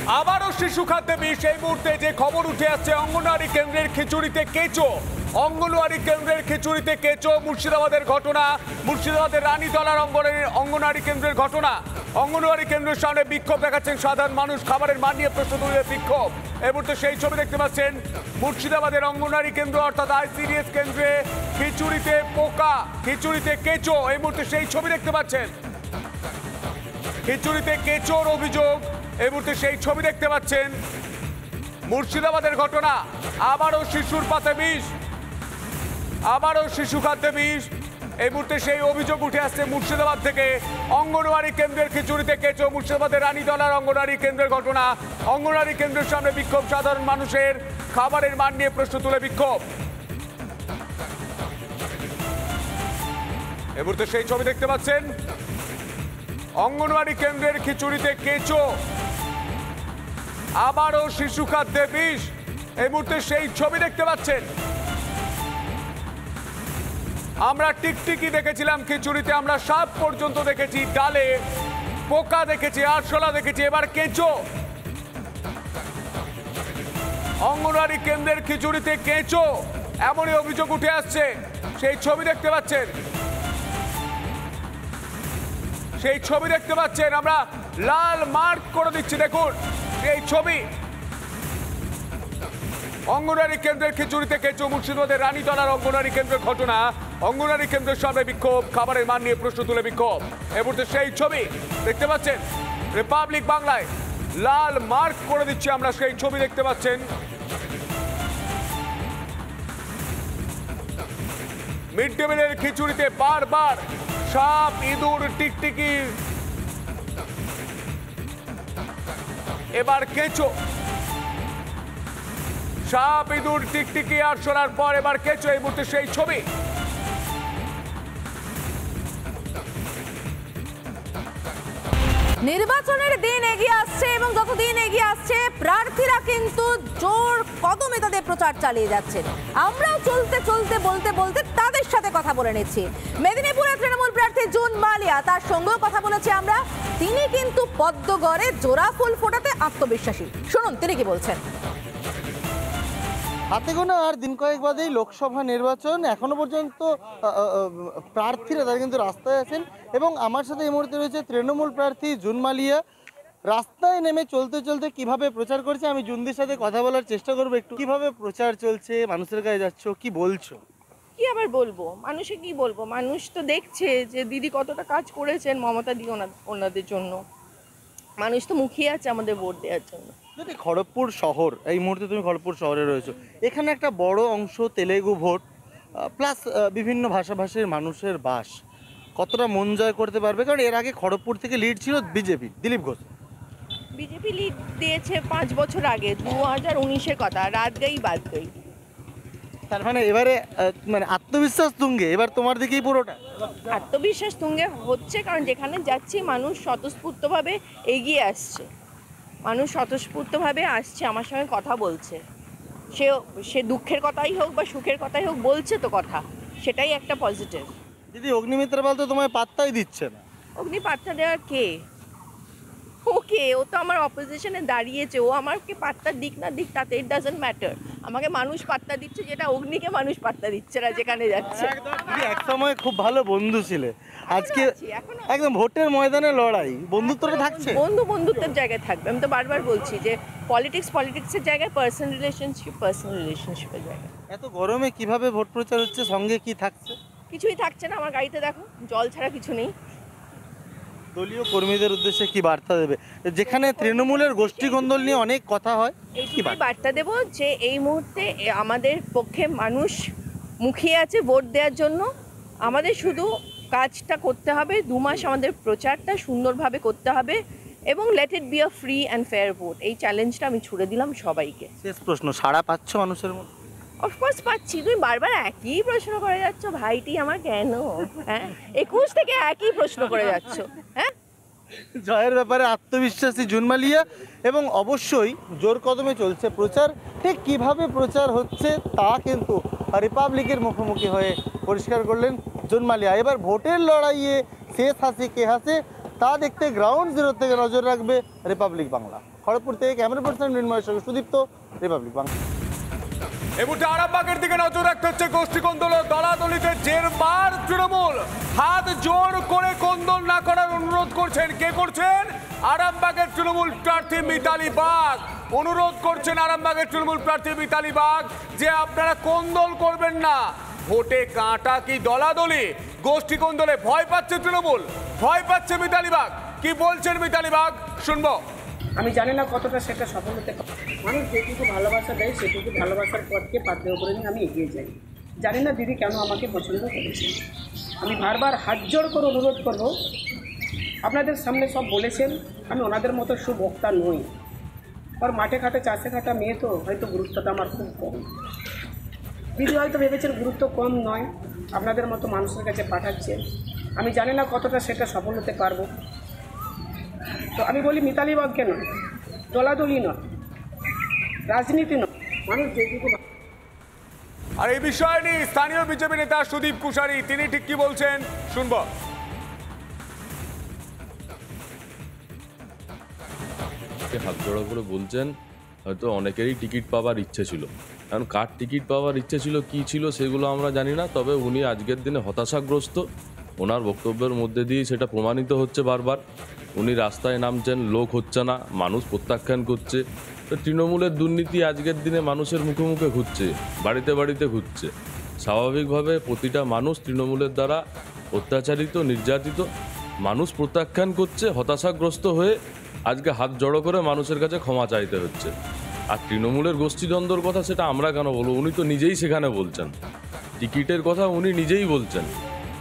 আবারও শিশু খাদ্যে বিষ। এই মুহূর্তে যে খবর উঠে আসছে, অঙ্গনওয়াড়ি কেন্দ্রের খিচুড়িতে কেঁচো। অঙ্গনওয়াড়ি কেন্দ্রের খিচুড়িতে কেঁচো। মুর্শিদাবাদের ঘটনা, মুর্শিদাবাদের রানীতলার অঙ্গনওয়াড়ি কেন্দ্রের ঘটনা। অঙ্গনওয়াড়ি কেন্দ্রের সামনে বিক্ষোভ দেখাচ্ছেন সাধারণ মানুষ। খাবারের মান নিয়ে প্রশ্ন তুলে বিক্ষোভ। এই মুহূর্তে সেই ছবি দেখতে পাচ্ছেন। মুর্শিদাবাদের অঙ্গনওয়াড়ি কেন্দ্র অর্থাৎ আইসিডিএস কেন্দ্রে খিচুড়িতে পোকা, খিচুড়িতে কেঁচো। এই মুহূর্তে সেই ছবি দেখতে পাচ্ছেন। খিচুড়িতে কেঁচোর অভিযোগ। এই মুহূর্তে সেই ছবি দেখতে পাচ্ছেন। মুর্শিদাবাদের ঘটনা। আবারও শিশুর পাতে বিষ, আবারও শিশু খাদ্যে বিষ। এই মুহূর্তে সেই অভিযোগ উঠে আসছে মুর্শিদাবাদ থেকে। অঙ্গনওয়াড়ি কেন্দ্রের খিচুড়িতে কেঁচো। মুর্শিদাবাদের রানীতলার অঙ্গনওয়াড়ি কেন্দ্রের ঘটনা। অঙ্গনওয়াড়ি কেন্দ্রের সামনে বিক্ষোভ সাধারণ মানুষের। খাবারের মান নিয়ে প্রশ্ন তুলে বিক্ষোভ। এই মুহূর্তে সেই ছবি দেখতে পাচ্ছেন। অঙ্গনওয়াড়ি কেন্দ্রের খিচুড়িতে কেঁচো, আবারও শিশু খাদ্যে বিষ। এই মুহূর্তে সেই ছবি দেখতে পাচ্ছেন। আমরা টিকটিকি দেখেছিলাম খিচুড়িতে, আমরা সাপ পর্যন্ত দেখেছি, ডালে পোকা দেখেছি, আরশোলা দেখেছি, এবার কেঁচো। অঙ্গনওয়াড়ি কেন্দ্রের খিচুড়িতে কেঁচো, এমনই অভিযোগ উঠে আসছে। সেই ছবি দেখতে পাচ্ছেন, সেই ছবি দেখতে পাচ্ছেন। আমরা লাল মার্ক করে দিচ্ছি, দেখুন এই ছবি। অঙ্গনওয়াড়ি কেন্দ্রের খিচুড়িতে কেঁচো। মুর্শিদাবাদের রানীতলার অঙ্গনওয়াড়ি কেন্দ্রের ঘটনা। অঙ্গনওয়াড়ি কেন্দ্রের সামনে বিক্ষোভ, খাবারের মান নিয়ে প্রশ্ন তুলে বিক্ষোভ। এই মুহূর্তে সেই ছবি দেখতে পাচ্ছেন। রিপাবলিক বাংলায় লাল মার্ক করে দিচ্ছি আমরা, সেই ছবি দেখতে পাচ্ছেন। মিড ডে মিলের খিচুড়িতে বারবার সাপ, ইঁদুর, টিকটিকি, এবার কেঁচো। সাপ, ইঁদুর, টিকটিকি আর শোনার পর এবার কেঁচো। এই মুহূর্তে সেই ছবি। নির্বাচনের দিন এগিয়ে আসছে এবং যতদিন এগিয়ে আসছে প্রার্থীরা কিন্তু জোর কদমে তাদের প্রচার চালিয়ে যাচ্ছেন। আমরাও চলতে চলতে বলতে বলতে তাদের সাথে কথা বলে নিচ্ছি। মেদিনীপুরের তৃণমূল প্রার্থী জুন মালিয়া, তার সঙ্গেও কথা বলেছি আমরা। তিনি কিন্তু পদ্মগড়ে জোড়া ফুল ফোটাতে আত্মবিশ্বাসী। শুনুন তিনি কি বলছেন। হাতে গোনা আর দিন কয়েক বাদেই লোকসভা নির্বাচন। এখনো পর্যন্ত প্রার্থীরা তারা কিন্তু রাস্তায় আছেন এবং আমার সাথে এই মুহূর্তে রয়েছে তৃণমূল প্রার্থী জুন মালিয়া। রাস্তায় নেমে চলতে চলতে কিভাবে প্রচার করছে আমি জুনদির সাথে কথা বলার চেষ্টা করবো একটু। কিভাবে প্রচার চলছে, মানুষের কাছে যাচ্ছ, কি বলছো? কি আবার বলবো, মানুষে কি বলবো, মানুষ তো দেখছে যে দিদি কতটা কাজ করেছেন মমতা দি ওনাদের জন্য। মানুষ তো মুখিয়ে আছে আমাদের ভোট দেওয়ার জন্য। যদি খড়গপুর শহর, এই মুহূর্তে তুমি খড়গপুর শহরে রয়েছো, এখানে একটা বড় অংশ তেলেগু ভোট প্লাস বিভিন্ন ভাষাভাষীর মানুষের বাস, কতটা মন জয় করতে পারবে? কারণ এর আগে খড়গপুর থেকে লিড ছিল BJP, Dilip Ghosh. BJP lead দিয়েছে 5 বছর আগে, 2019-এর কথা, রাত গাই বাদ গাই। তার মানে এবারে মানে আত্মবিশ্বাস তুঙ্গে, এবার তোমার দিকেই পুরোটা আত্মবিশ্বাস তুঙ্গে হচ্ছে, কারণ যেখানে যাচ্ছি মানুষ স্বতঃস্ফূর্তভাবে এগিয়ে আসছে। মানুষ স্বতঃস্ফূর্তভাবে আসছে, আমার সঙ্গে কথা বলছে। সে দুঃখের কথাই হোক বা সুখের কথাই হোক, বলছে তো কথা, সেটাই একটা পজিটিভ। দিদি অগ্নিমিত্র পাল তো তোমায় পাত্তাই দিচ্ছে না। অগ্নি পাত্তা দেওয়ার কে? ওকে, ও তো আমার অপোজিশনে দাঁড়িয়েছে। ও আমাকে পাত্তা দিক না দিক তাতে ইট ডাজন্ট ম্যাটার। আমাকে মানুষ পাত্তা দিচ্ছে, যেটা অগ্নিকে মানুষ পাত্তা দিচ্ছে না যেখানে যাচ্ছে। এক সময় খুব ভালো বন্ধু ছিলে, আজকে একদম ভোটের ময়দানে লড়াই, বন্ধুত্বটা থাকছে? বন্ধুত্বের জায়গায় থাকবে। আমি তো বারবার বলছি যে পলিটিক্সের জায়গায়, পার্সোনাল রিলেশনশিপের জায়গায়। এত গরমে কিভাবে ভোট প্রচার হচ্ছে, সঙ্গে কি থাকছে? কিছুই থাকছে না। আমার গাড়িতে দেখো জল ছাড়া কিছু নেই। দলীয় কর্মীদের উদ্দেশ্যে কি বার্তা দেবে, যেখানে তৃণমূলের গোষ্ঠী কোন্দল নিয়ে অনেক কথা হয়? কি বার্তা দেব যে এই মুহূর্তে আমাদের পক্ষে মানুষ মুখিয়ে আছে ভোট দেওয়ার জন্য। আমাদের শুধু কাজটা করতে হবে, 2 মাস আমাদের প্রচারটা সুন্দরভাবে করতে হবে এবং let it be a free and fair vote. এই চ্যালেঞ্জটা আমি ছুড়ে দিলাম সবাইকে। শেষ প্রশ্ন, সাড়া পাচ্ছ মানুষের মধ্যে? অফকোর্স পাচ্ছি। তুমি বারবার একই প্রশ্ন করে যাচ্ছ, ভাইটি আমার কেন? হ্যাঁ, 21 থেকে একই প্রশ্ন করে যাচ্ছ। হ্যাঁ, জয়ের ব্যাপারে আত্মবিশ্বাসী জুন মালিয়া এবং অবশ্যই জোর কদমে চলছে প্রচার। ঠিক কীভাবে প্রচার হচ্ছে তা কিন্তু রিপাবলিকের মুখোমুখি হয়ে পরিষ্কার করলেন জুন মালিয়া। এবার ভোটের লড়াইয়ে শেষ হাসি কে হাসে তা দেখতে গ্রাউন্ড জিরো থেকে নজর রাখবে রিপাবলিক বাংলা। খড়গপুর থেকে ক্যামেরা পার্সন মৃন্ময়ের সঙ্গে সুদীপ্ত, রিপাবলিক বাংলা। এই মুহূর্তে আরামবাগের দিকে নজর রাখতে হচ্ছে। গোষ্ঠী কোন্দল ও দলাদলিতে জেরবার তৃণমূল। হাত জোর করে কোন্দল না করার অনুরোধ করছেন। কে করছেন? আরামবাগের তৃণমূল প্রার্থী মিতালি বাগ অনুরোধ করছেন। আরামবাগের তৃণমূল প্রার্থী মিতালি বাগ যে আপনারা কোন্দল করবেন না। ভোটে কাঁটা কি দলাদলি? গোষ্ঠী কোন্দলে ভয় পাচ্ছে তৃণমূল, ভয় পাচ্ছে মিতালি বাগ। কি বলছেন মিতালি বাগ, শুনবো। আমি জানি না কতটা সেটা সফল হতে পারে। মানুষ যেটুকু ভালোবাসা দেয় সেটুকু ভালোবাসার পথকে পাথেয় করে নিয়ে আমি এগিয়ে যাই। জানি না দিদি কেন আমাকে পছন্দ করেছে। আমি বারবার হাত জোড় করে অনুরোধ করব, আপনাদের সামনে সব বলেছেন, আমি ওনাদের মতো সুবক্তা নই। আর মাঠে ঘাটে চাষে ঘাটা মেয়ে তো হয়তো গুরুত্বটা আমার খুব কম। দিদি হয়তো ভেবেছেন গুরুত্ব কম নয়, আপনাদের মতো মানুষের কাছে পাঠাচ্ছে। আমি জানি না কতটা সেটা সফল হতে পারবো। তো আমি বলি মিতালি বাগ কেন, দলাদলি নয়, রাজনীতি নয়, মানুষ যেটুকু। আর এই বিষয় নিয়ে স্থানীয় বিজেপি নেতা সুদীপ কুশারি তিনি ঠিক কি বলছেন, শুনবো। হাত জড়ো করে বলছেন হয়তো অনেকেরই টিকিট পাওয়ার ইচ্ছে ছিল, কারণ কার টিকিট পাওয়ার ইচ্ছে ছিল কি ছিল সেগুলো আমরা জানি না। তবে উনি আজকের দিনে হতাশাগ্রস্ত, ওনার বক্তব্যের মধ্যে দিয়ে সেটা প্রমাণিত হচ্ছে বারবার। উনি রাস্তায় নামছেন, লোক হচ্ছে না, মানুষ প্রত্যাখ্যান করছে। তো তৃণমূলের দুর্নীতি আজকের দিনে মানুষের মুখে মুখে ঘুরছে, বাড়িতে বাড়িতে ঘুরছে। স্বাভাবিকভাবে প্রতিটা মানুষ তৃণমূলের দ্বারা অত্যাচারিত, নির্যাতিত। মানুষ প্রত্যাখ্যান করছে, হতাশাগ্রস্ত হয়ে আজকে হাত জড়ো করে মানুষের কাছে ক্ষমা চাইতে হচ্ছে। আর তৃণমূলের গোষ্ঠীদ্বন্দ্বর কথা সেটা আমরা কেন বলবো, উনি তো নিজেই সেখানে বলছেন। টিকিটের কথা উনি নিজেই বলছেন,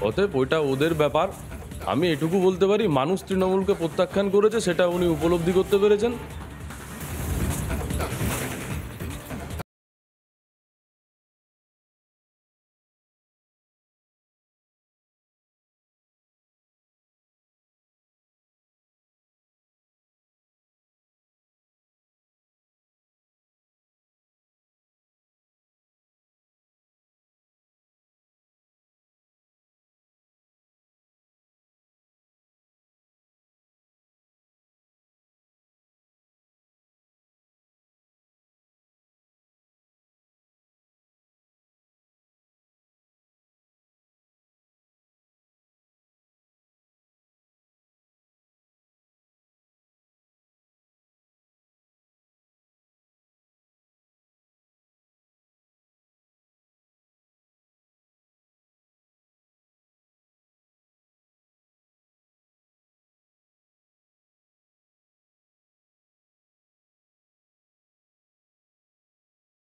অতএব ওইটা ওদের ব্যাপার। আমি এটুকু বলতে পারি, মানুষ তৃণমূলকে প্রত্যাখ্যান করেছে, সেটা উনি উপলব্ধি করতে পেরেছেন।